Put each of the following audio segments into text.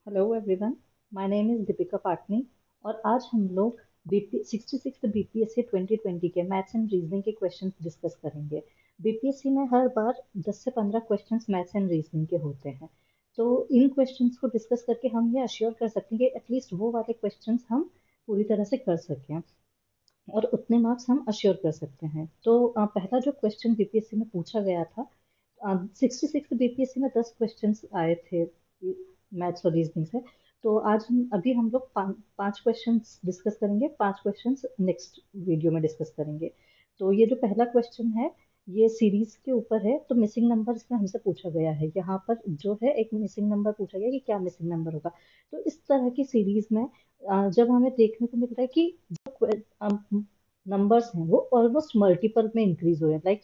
Hello everyone, my name is Deepika Patni. और आज हम लोग बीपी 66 बीपीएससी 2020 के मैथ्स एंड रीजनिंग के क्वेश्चन डिस्कस करेंगे। बीपीएससी में हर बार 10 से 15 क्वेश्चंस मैथ्स एंड रीजनिंग के होते हैं। तो इन क्वेश्चंस को डिस्कस करके हम ये अश्योर कर सकते हैं कि एटलीस्ट वो वाले क्वेश्चंस हम पूरी तरह से कर सकें और उतने मार्क्स हम अश्योर कर सकते हैं। तो पहला जो क्वेश्चन बीपीएससी में पूछा गया था, 66 बीपीएससी में 10 क्वेश्चंस आए थे मैथ्स और रीजनिंग से। तो आज हम लोग पांच क्वेश्चंस डिस्कस करेंगे, पांच क्वेश्चंस नेक्स्ट वीडियो में डिस्कस करेंगे। तो ये जो पहला क्वेश्चन है, ये सीरीज के ऊपर है। तो मिसिंग नंबर इसमें हमसे पूछा गया है। यहाँ पर जो है एक मिसिंग नंबर पूछा गया कि क्या मिसिंग नंबर होगा। तो इस तरह की सीरीज में जब हमें देखने को मिल रहा है कि जो नंबर्स हैं वो ऑलमोस्ट मल्टीपल में इंक्रीज हो रहे हैं, लाइक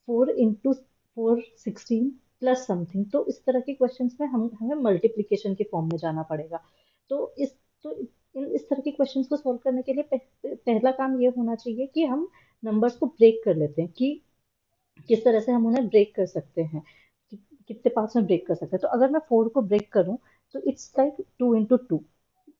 4 into 4 16 प्लस समथिंग। तो इस तरह के क्वेश्चंस में हम हमें मल्टीप्लिकेशन के फॉर्म में जाना पड़ेगा। तो इस तरह के क्वेश्चंस को सॉल्व करने के लिए पहला काम ये होना चाहिए कि हम नंबर्स को ब्रेक कर लेते हैं कि किस तरह से हम उन्हें ब्रेक कर सकते हैं, कितने पार्ट्स में ब्रेक कर सकते हैं। तो अगर मैं 4 को ब्रेक करूं तो इट्स लाइक 2 into 2।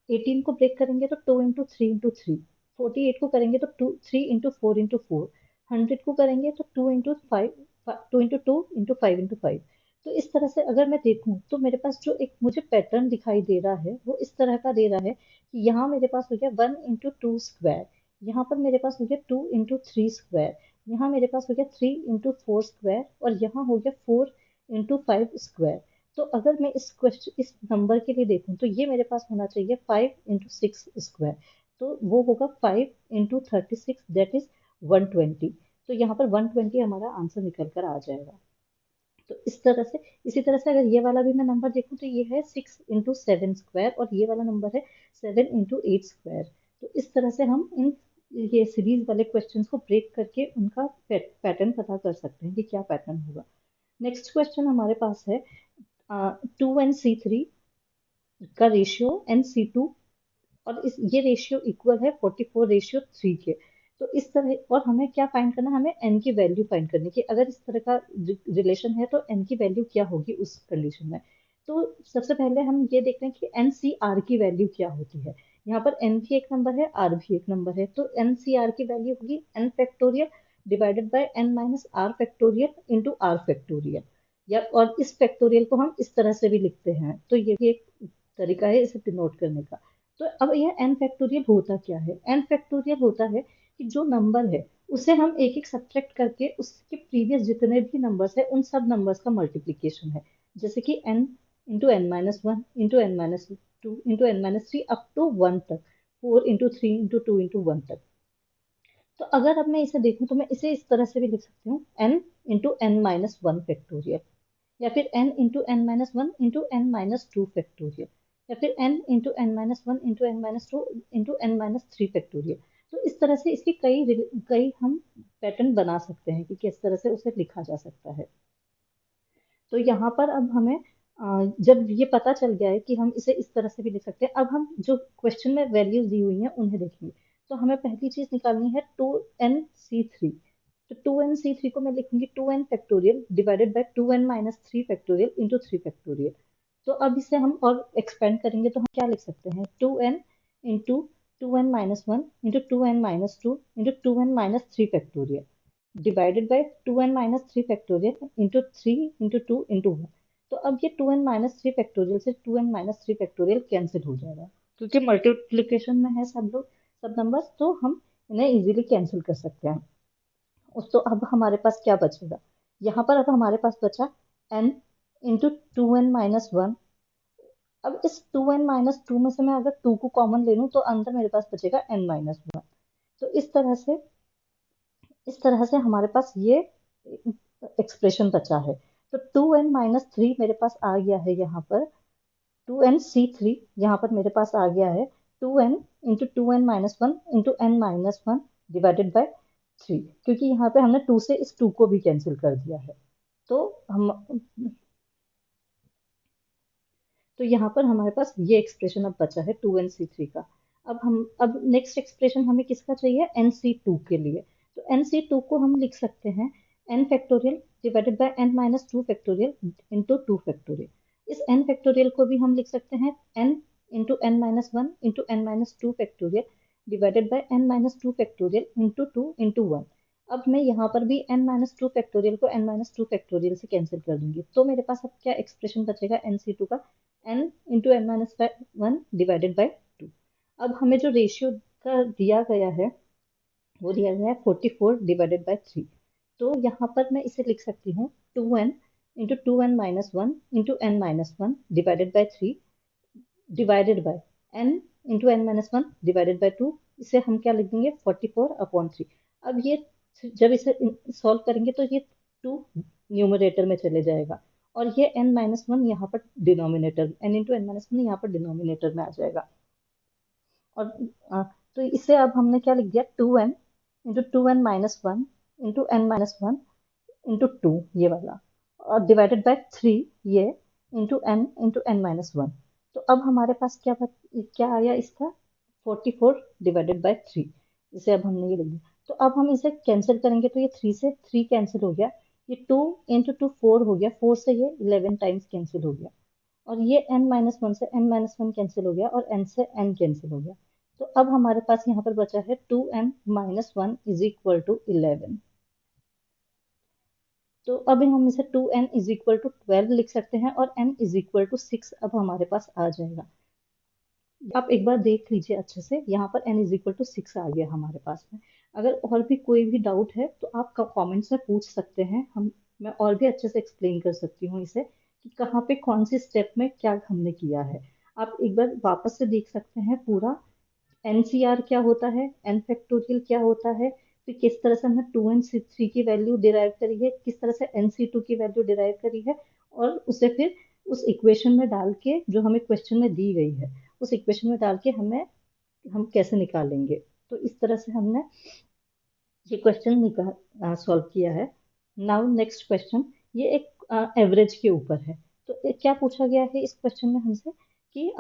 18 को ब्रेक करेंगे तो 2 into 3 into 3। 48 को करेंगे तो 3 into 4 into 4। 100 को करेंगे तो 2 into 2 into 5 into 5। तो इस तरह से अगर मैं देखूं तो मेरे पास जो एक मुझे पैटर्न दिखाई दे रहा है वो इस तरह का दे रहा है कि यहाँ मेरे पास हो गया 1 into 2 स्क्वायर, यहाँ पर मेरे पास हो गया 2 into 3 स्क्वायर, यहाँ मेरे पास हो गया 3 into 4 स्क्वायर, और यहाँ हो गया 4 into 5 स्क्वायर। तो अगर मैं इस नंबर के लिए देखूं तो ये मेरे पास होना चाहिए 5 into 6 स्क्वायर। तो वो होगा 5 into 36, दैट इज 120। तो यहाँ पर 120 हमारा आंसर निकल कर आ जाएगा। तो इस तरह से, इसी तरह से अगर ये वाला भी मैं नंबर देखूं तो ये है 6 into 7 स्क्वायर, और ये वाला नंबर है 7 into 8 स्क्वायर। तो इस तरह से हम इन ये सीरीज वाले क्वेश्चंस को ब्रेक करके उनका पैटर्न पता कर सकते हैं कि क्या पैटर्न होगा। नेक्स्ट क्वेश्चन हमारे पास है 2 and C3 का रेशियो NC2, और ये रेशियो इक्वल है 44:3 के। तो इस तरह, और हमें क्या फाइंड करना है, हमें n की वैल्यू फाइंड करनी है कि अगर इस तरह का रिलेशन है तो n की वैल्यू क्या होगी उस कंडीशन में। तो सबसे पहले हम ये देख रहे हैं कि NCR की वैल्यू क्या होती है। यहाँ पर n भी एक नंबर है, r भी एक नंबर है। तो NCR की वैल्यू होगी n factorial divided by n minus r factorial into r factorial. या और इस फैक्टोरियल को हम इस तरह से भी लिखते हैं, तो ये भी एक तरीका है इसे डिनोट करने का। तो अब यह एन फैक्टोरियल होता क्या है? एन फैक्टोरियल होता है कि जो नंबर है उसे हम एक एक सब्ट्रैक्ट करके उसके प्रीवियस जितने भी नंबर्स है उन सब नंबर्स का मल्टीप्लीकेशन है। जैसे कि n into n minus one into n minus two into n minus three up to one तक, 4 into 3 into 2 into 1 तक। तो अगर अब मैं इसे देखूं तो मैं इसे इस तरह से भी लिख सकती हूँ, n into n minus one factorial, या फिर n into n minus one into n minus two factorial, या फिर n into n minus one into n minus two into n minus three factorial. तो इस तरह से इसकी कई हम पैटर्न बना सकते हैं कि किस तरह से उसे लिखा जा सकता है। तो यहाँ पर अब हमें जब ये पता चल गया है कि हम इसे इस तरह से भी लिख सकते हैं, अब हम जो क्वेश्चन में वैल्यूज दी हुई हैं उन्हें देखेंगे। तो हमें पहली चीज निकालनी है 2nc3। तो 2nc3 को मैं लिखूंगी 2n factorial divided bye 2n minus three factorial into three factorial. तो अब इसे हम और एक्सपेंड करेंगे तो हम क्या लिख सकते हैं, 2n into 2n-1 into 2n-2 into 2n-3 factorial divided bye 2n-3 factorial into 3 into 2 into 1। तो अब ये 2n-3 फैक्टोरियल से 2n-3 फैक्टोरियल कैंसिल हो जाएगा, क्योंकि मल्टीप्लिकेशन में है सब नंबर्स, तो हम इन्हें इजीली कैंसिल कर सकते हैं। तो अब हमारे पास क्या बचेगा, यहाँ पर अब हमारे पास बचा n इंटू 2n-1। अब इस 2n-2 में से मैं अगर 2 को कॉमन ले लूं तो अंदर मेरे पास बचेगा n-1। तो इस तरह से हमारे पास ये एक्सप्रेशन बचा है। तो 2n-3 मेरे पास आ गया है यहाँ पर, 2nc3 यहाँ पर मेरे पास आ गया है 2n into 2n-1 into n-1 divided by 3, क्योंकि यहाँ पे हमने 2 से इस 2 को भी कैंसिल कर दिया है। तो हम तो यहाँ पर हमारे पास ये एक्सप्रेशन अब बचा है 2nc3 का। अब नेक्स्ट एक्सप्रेशन हमें किसका चाहिए, nc2 के लिए। तो nc2 को हम लिख सकते हैं n factorial divided by n minus two factorial into two factorial. इस n फैक्टोरियल को भी हम लिख सकते हैं n into n minus one into n minus two factorial divided by n minus two factorial into two into one. अब मैं यहाँ पर भी n माइनस टू फैक्टोरियल को n माइनस टू फैक्टोरियल से कैंसिल कर दूंगी, तो मेरे पास अब क्या एक्सप्रेशन बचेगा एन सी टू का, n into n minus one divided by two. अब हमें जो रेशियो का दिया गया है वो दिया गया है 44 डिवाइडेड बाई थ्री। तो यहाँ पर मैं इसे लिख सकती हूँ 2n into two n minus one into n minus one divided by three divided by n into n minus one divided by two. इसे हम क्या लिख देंगे 44 अपॉन थ्री। अब ये जब इसे सॉल्व करेंगे तो ये टू न्यूमरेटर में चले जाएगा और ये n माइनस वन यहाँ पर denominator, n into n minus one यहाँ पर डिनोमिनेटर में आ जाएगा। और तो इसे अब हमने क्या लिख दिया 2n into two n minus one into n minus one into two ये वाला, और डिवाइडेड बाय थ्री ये इंटू एन माइनस वन। तो अब हमारे पास क्या आया इसका 44 डिवाइडेड बाय थ्री। इसे अब हमने ये लिख दिया। तो अब हम इसे कैंसिल करेंगे तो ये थ्री से थ्री कैंसिल हो गया, ये टू इंटू टू फोर हो गया, फोर से ये 11 टाइम्स कैंसिल हो गया, और ये n माइनस वन से n माइनस वन कैंसिल हो गया और n से n कैंसिल हो गया। तो अब हमारे पास यहाँ पर बचा है 2n minus one is equal to 11। तो अब हम इसे 2n इज इक्वल टू 12 लिख सकते हैं और n इज इक्वल टू 6 अब हमारे पास आ जाएगा। आप एक बार देख लीजिए अच्छे से, यहाँ पर n इज इक्वल टू 6 आ गया हमारे पास में। अगर और भी कोई भी डाउट है तो आप कमेंट्स में पूछ सकते हैं, मैं और भी अच्छे से एक्सप्लेन कर सकती हूँ इसे कि कहाँ पे कौन सी स्टेप में क्या हमने किया है। आप एक बार वापस से देख सकते हैं पूरा एनसीआर क्या होता है, एन फैक्टोरियल क्या होता है, फिर किस तरह से हमने टू एन सी थ्री की वैल्यू डिराइव करी है, किस तरह से एन सी टू की वैल्यू डिराइव करी है, और उसे फिर उस इक्वेशन में डाल के जो हमें क्वेश्चन में दी गई है उस इक्वेशन में डाल के हम कैसे निकालेंगे। तो इस तरह से हमने ये क्वेश्चन सॉल्व किया है। नाउ नेक्स्ट क्वेश्चन, ये एक एवरेज के ऊपर है। तो क्या पूछा गया है इस क्वेश्चन में हमसे कि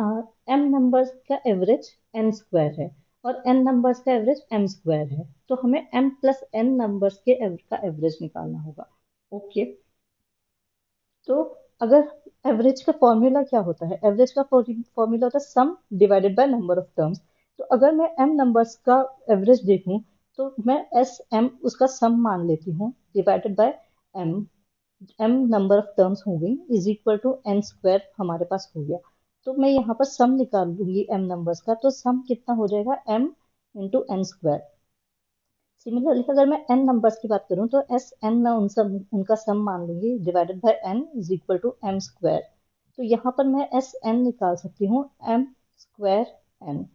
m नंबर्स का एवरेज n स्क्वायर है और n नंबर्स का एवरेज m स्क्वायर है, तो हमें m प्लस n नंबर्स का एवरेज निकालना होगा। ओके, तो अगर एवरेज का फॉर्मूला क्या होता है, एवरेज का फॉर्मूला होता है सम divided by number of terms. तो अगर मैं m नंबर्स का एवरेज देखूं तो मैं एस m उसका सम मान लेती हूँ divided by m, m number of terms हो गई is equal to n square हमारे पास हो गया। तो मैं यहाँ पर सम निकाल लूंगी m नंबर्स का, तो सम कितना हो जाएगा m into n square. Similarly अगर मैं n नंबर्स की बात करूं तो एस n मैं उनका सम मान लूंगी divided by n is equal to m square. तो यहाँ पर मैं एस n निकाल सकती हूँ m square n।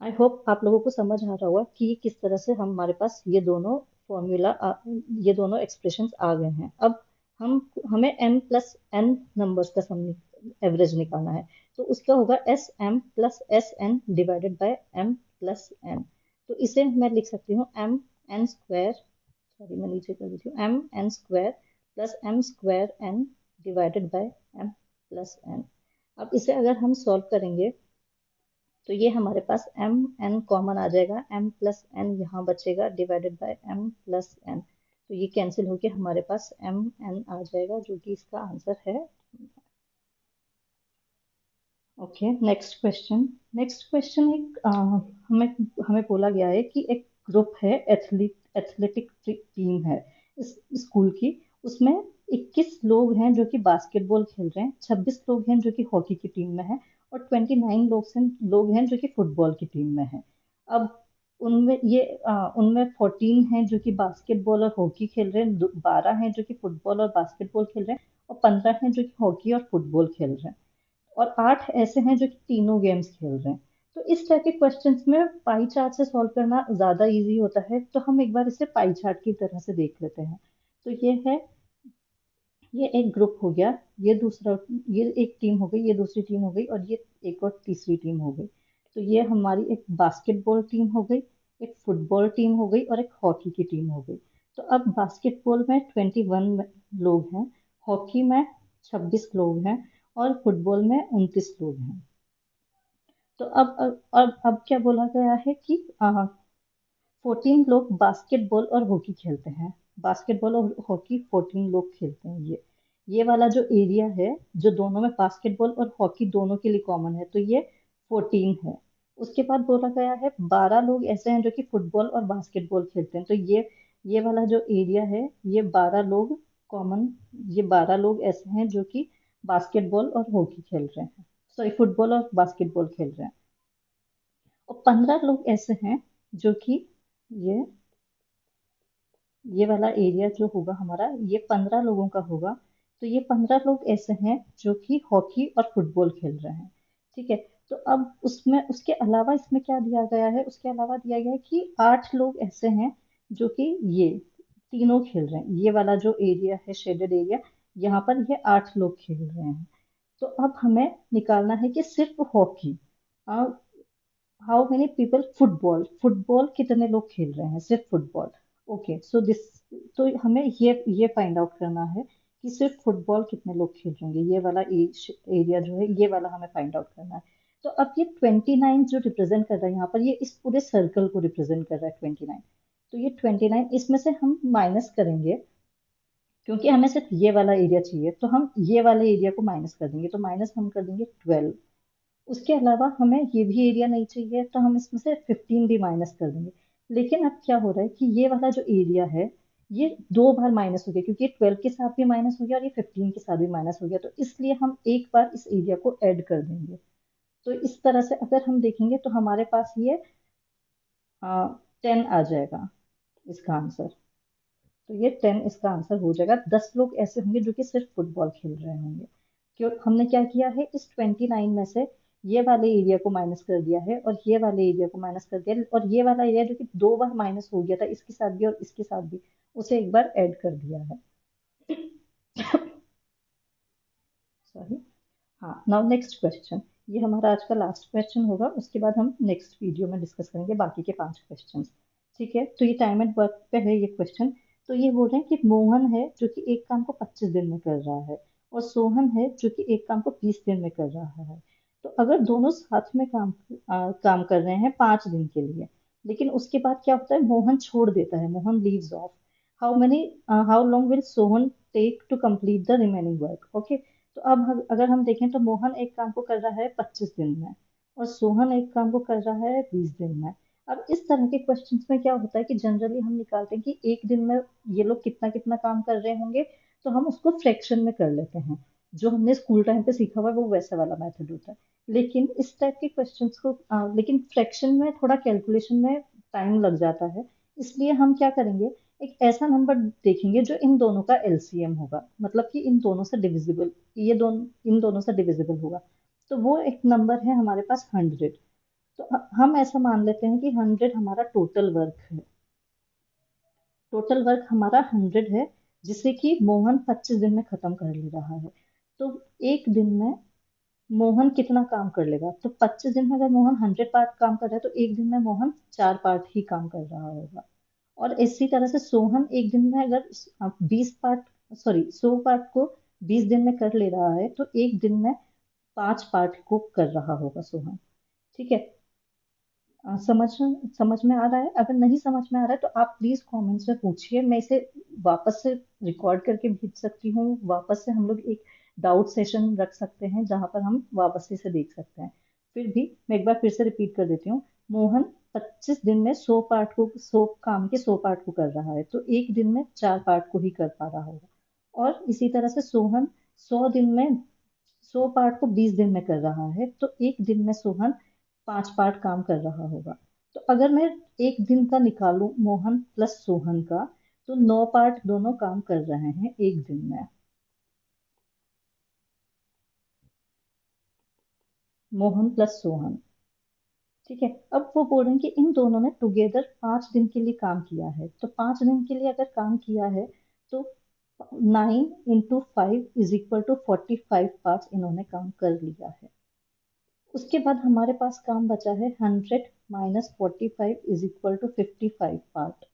I hope आप लोगों को समझ आ रहा होगा कि किस तरह से हमारे पास ये दोनों एक्सप्रेशंस आ गए हैं। अब हमें m प्लस n नंबर्स का सम एवरेज निकालना है, तो उसका होगा S m plus S n divided by m plus n। तो इसे मैं लिख सकती हूँ m n स्क्वायर, सॉरी मैं नीचे कर देती हूँ, m n square plus m square n divided by m plus n। अब इसे अगर हम सॉल्व करेंगे तो ये हमारे पास m n कॉमन आ जाएगा, m प्लस n यहाँ बचेगा divided by m plus n। तो ये कैंसिल होके हमारे पास m n आ जाएगा जो कि इसका आंसर है। Okay, next question. Next question एक हमें हमें बोला गया है कि एक ग्रुप है, एथलेटिक टीम है इस स्कूल की, उसमें 21 लोग हैं जो कि बास्केटबॉल खेल रहे हैं, 26 लोग हैं जो कि हॉकी की टीम में है और 29 लोग हैं जो कि फुटबॉल की टीम में है। अब उनमें 14 हैं जो कि बास्केटबॉल और हॉकी खेल रहे हैं, 12 हैं जो कि फुटबॉल और बास्केटबॉल खेल रहे हैं और 15 हैं जो कि हॉकी और फुटबॉल खेल रहे हैं और 8 ऐसे हैं जो कि तीनों गेम्स खेल रहे हैं। तो इस टाइप के क्वेश्चंस में पाई चार्ट से सॉल्व करना ज्यादा इजी होता है, तो हम एक बार इसे पाई चार्ट की तरह से देख लेते हैं। तो ये एक ग्रुप हो गया, ये एक टीम हो गई, ये दूसरी टीम हो गई और ये एक और तीसरी टीम हो गई। तो ये हमारी एक बास्केटबॉल टीम हो गई, एक फुटबॉल टीम हो गई और एक हॉकी की टीम हो गई। तो अब बास्केटबॉल में 21 लोग हैं, हॉकी में 26 लोग हैं और फुटबॉल में 29 लोग हैं। तो अब क्या बोला गया है कि 14 लोग बास्केटबॉल और हॉकी खेलते हैं, बास्केटबॉल और हॉकी 14 लोग खेलते हैं। ये वाला जो एरिया है जो दोनों में बास्केटबॉल और हॉकी दोनों के लिए कॉमन है, तो ये 14 है। उसके बाद बोला गया है 12 लोग ऐसे हैं जो कि फुटबॉल और बास्केटबॉल खेलते हैं, तो ये वाला जो एरिया है ये 12 लोग कॉमन, ये 12 लोग ऐसे हैं जो कि बास्केटबॉल और हॉकी खेल रहे हैं, सॉरी फुटबॉल और बास्केटबॉल खेल रहे हैं। और 15 लोग ऐसे हैं जो कि ये ये वाला एरिया जो होगा हमारा ये 15 लोगों का होगा। तो ये 15 लोग ऐसे हैं जो कि हॉकी और फुटबॉल खेल रहे हैं। ठीक है। तो अब उसमें उसके अलावा इसमें क्या दिया गया है, उसके अलावा दिया गया है कि 8 लोग ऐसे हैं जो कि ये तीनों खेल रहे हैं, ये वाला जो एरिया है शेडेड एरिया, यहाँ पर ये 8 लोग खेल रहे हैं। तो अब हमें निकालना है कि सिर्फ hockey, how many people football, football कितने लोग खेल रहे हैं सिर्फ फुटबॉल। ओके सो दिस, तो हमें ये फाइंड आउट करना है कि सिर्फ फुटबॉल कितने लोग खेल रहे होंगे, ये वाला एरिया जो है ये वाला हमें फाइंड आउट करना है। तो अब ये 29 जो रिप्रेजेंट कर रहा है यहाँ पर, ये इस पूरे सर्कल को रिप्रेजेंट कर रहा है 29। तो ये 29 इसमें से हम माइनस करेंगे, क्योंकि हमें सिर्फ ये वाला एरिया चाहिए, तो हम ये वाले एरिया को माइनस कर देंगे, तो माइनस हम कर देंगे 12। उसके अलावा हमें ये भी एरिया नहीं चाहिए, तो हम इसमें से 15 भी माइनस कर देंगे। लेकिन अब क्या हो रहा है कि ये वाला जो एरिया है ये 2 बार माइनस हो गया, क्योंकि 12 के साथ भी माइनस हो गया और ये 15 के साथ भी माइनस हो गया, तो इसलिए हम एक बार इस एरिया को ऐड कर देंगे। तो इस तरह से अगर हम देखेंगे तो हमारे पास ये 10 आ जाएगा इसका आंसर। तो ये 10 इसका आंसर हो जाएगा। 10 लोग ऐसे होंगे जो कि सिर्फ फुटबॉल खेल रहे होंगे। क्यों हमने क्या किया है, इस 29 में से ये वाले एरिया को माइनस कर दिया है और ये वाले एरिया को माइनस कर दिया, और ये वाला एरिया जो कि 2 बार माइनस हो गया था इसके साथ भी और इसके साथ भी, उसे एक बार ऐड कर दिया है। सॉरी। हाँ, नाउ नेक्स्ट क्वेश्चन। ये हमारा आज का लास्ट क्वेश्चन होगा, उसके बाद हम नेक्स्ट वीडियो में डिस्कस करेंगे बाकी के 5 क्वेश्चन। ठीक है, तो ये टाइम एंड वर्क पे है ये क्वेश्चन। तो ये बोल रहे हैं कि मोहन है जो कि एक काम को 25 दिन में कर रहा है, और सोहन है जो कि एक काम को 20 दिन में कर रहा है। तो अगर दोनों साथ में काम कर रहे हैं 5 दिन के लिए, लेकिन उसके बाद क्या होता है, मोहन छोड़ देता है, Mohan leaves off. How long will Sohan take to complete the remaining work? Okay. तो अब अगर हम देखें तो मोहन एक काम को कर रहा है 25 दिन में, और सोहन एक काम को कर रहा है 20 दिन में। अब इस तरह के क्वेश्चंस में क्या होता है कि जनरली हम निकालते हैं कि एक दिन में ये लोग कितना कितना काम कर रहे होंगे, तो हम उसको फ्रैक्शन में कर लेते हैं। जो हमने स्कूल टाइम पे सीखा हुआ है वो वैसा वाला मेथड होता है। लेकिन इस टाइप के क्वेश्चंस को लेकिन फ्रैक्शन में थोड़ा कैलकुलेशन में टाइम लग जाता है। इसलिए हम क्या करेंगे, एक ऐसा नंबर देखेंगे जो इन दोनों का एलसीएम होगा, मतलब कि इन दोनों से डिविजिबल, ये दोनों इन दोनों से डिविजिबल होगा। तो वो एक नंबर है हमारे पास 100। तो हम ऐसा मान लेते हैं कि 100 हमारा टोटल वर्क है, टोटल वर्क हमारा 100 है, जिसे कि मोहन 25 दिन में खत्म कर ले रहा है। तो एक दिन में मोहन कितना काम कर लेगा, तो 25 दिन में अगर मोहन 100 पार्ट काम कर रहा है तो एक दिन में मोहन 4 पार्ट ही काम कर रहा होगा। और इसी तरह से सोहन एक दिन में अगर 20 पार्ट, सॉरी 100 पार्ट को 20 दिन में कर ले रहा है, तो एक दिन में 5 पार्ट को कर रहा होगा सोहन। ठीक है। समझ समझ में आ रहा है? अगर नहीं समझ में आ रहा है तो आप प्लीज कमेंट्स में पूछिए, मैं इसे वापस से रिकॉर्ड करके भेज सकती हूँ, वापस से हम लोग एक डाउट सेशन रख सकते हैं जहां पर हम वापस से इसे देख सकते हैं। फिर भी मैं एक बार फिर से रिपीट कर देती हूँ। मोहन 25 दिन में 100 काम के 100 पार्ट को कर रहा है, तो एक दिन में 4 पार्ट को ही कर पा रहा होगा। और इसी तरह से सोहन 100 पार्ट को 20 दिन में कर रहा है, तो एक दिन में सोहन 5 पार्ट काम कर रहा होगा। तो अगर मैं एक दिन का निकालूं मोहन प्लस सोहन का, तो 9 पार्ट दोनों काम कर रहे हैं एक दिन में, मोहन प्लस सोहन। ठीक है। अब वो बोल रहे हैं कि इन दोनों ने टुगेदर 5 दिन के लिए काम किया है, तो 5 दिन के लिए अगर काम किया है तो 9 × 5 = 45 पार्ट्स इन्होंने काम कर लिया है। उसके बाद हमारे पास काम बचा है 100 - 45 = 55 पार्ट।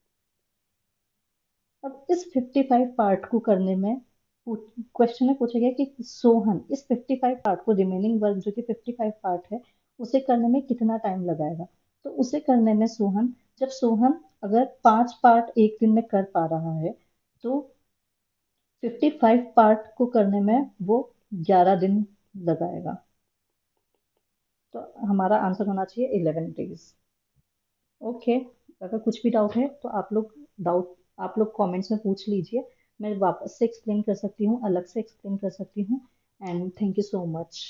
अब इस 55 पार्ट को करने में क्वेश्चन में पूछा गया कि सोहन इस 55 पार्ट को, रिमेनिंग वर्क जो कि 55 पार्ट है, उसे करने में कितना टाइम लगाएगा। तो उसे करने में सोहन, जब सोहन अगर 5 पार्ट एक दिन में कर पा रहा है, तो 55 पार्ट को करने में वो 11 दिन लगाएगा। तो हमारा आंसर होना चाहिए 11 डेज। ओके, अगर कुछ भी डाउट है तो आप लोग कमेंट्स में पूछ लीजिए। मैं वापस से एक्सप्लेन कर सकती हूँ, अलग से एक्सप्लेन कर सकती हूँ। And thank you so much.